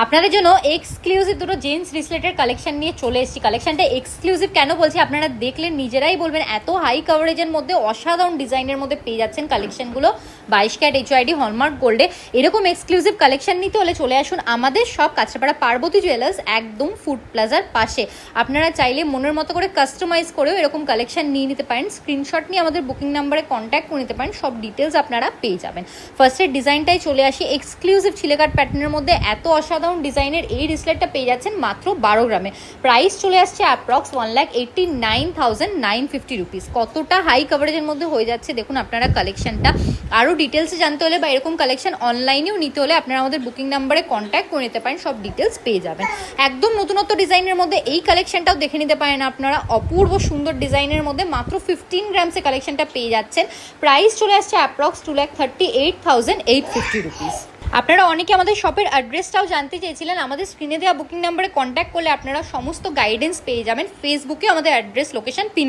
আপনাদের জন্য এক্সক্লুসিভ দুটো জেন্টস ব্রেসলেটের কালেকশন নিয়ে চলে এসেছি। কালেকশনটা এক্সক্লুসিভ কেন বলছি, আপনারা দেখলে নিজেরাই বলবেন এত হাই কভারেজের মধ্যে অসাধারণ ডিজাইনের মধ্যে পেয়ে যাচ্ছেন কালেকশনগুলো 22 ক্যারেট HYD হলমার্ক গোল্ডে। এরকম এক্সক্লুসিভ কালেকশন নিতে হলে চলে আসুন আমাদের সব কাঁচরাপাড়া পার্বতী জুয়েলার্স, একদম ফুড প্লাজার পাশে। আপনারা চাইলে মনের মতো করে কাস্টমাইজ করেও এরকম কালেকশন নিয়ে নিতে পারেন। স্ক্রিনশট নিয়ে আমাদের বুকিং নাম্বারে কন্ট্যাক্ট করে নিতে পারেন, সব ডিটেলস আপনারা পেয়ে যাবেন। ফার্স্টের ডিজাইনটাই চলে আসি, এক্সক্লুসিভ ছিলেকাট প্যাটার্নের মধ্যে এত অসাধারণ ডিজাইনের এই ব্রেসলেটটা পেয়ে যাচ্ছেন মাত্র 12 গ্রামে। প্রাইস চলে আসছে অ্যাপ্রক্স 1,89,950 রুপিস। কতটা হাই কভারেজের মধ্যে হয়ে যাচ্ছে দেখুন আপনারা কালেকশনটা। আরও ডিটেলসে জানতে হলে বা এরকম কালেকশন অনলাইনেও নিতে হলে আপনারা আমাদের বুকিং নাম্বারে কন্ট্যাক্ট করে নিতে পারেন, সব ডিটেলস পেয়ে যাবেন। একদম নতুনত্ব ডিজাইনের মধ্যে এই কালেকশনটাও দেখে নিতে পারেন আপনারা, অপূর্ব সুন্দর ডিজাইনের মধ্যে মাত্র 15 গ্রামসে কালেকশনটা পেয়ে যাচ্ছেন। প্রাইস চলে আসছে অ্যাপ্রক্স 2,38,850 রুপিস। আপনারা অনেকে আমাদের শপের অ্যাড্রেসটাও জানতে চেয়েছিলেন, আমাদের স্ক্রিনে দেওয়া বুকিং নাম্বারে কন্ট্যাক্ট করলে আপনারা সমস্ত গাইডেন্স পেয়ে যাবেন। ফেসবুকে আমাদের অ্যাড্রেস লোকেশন পিন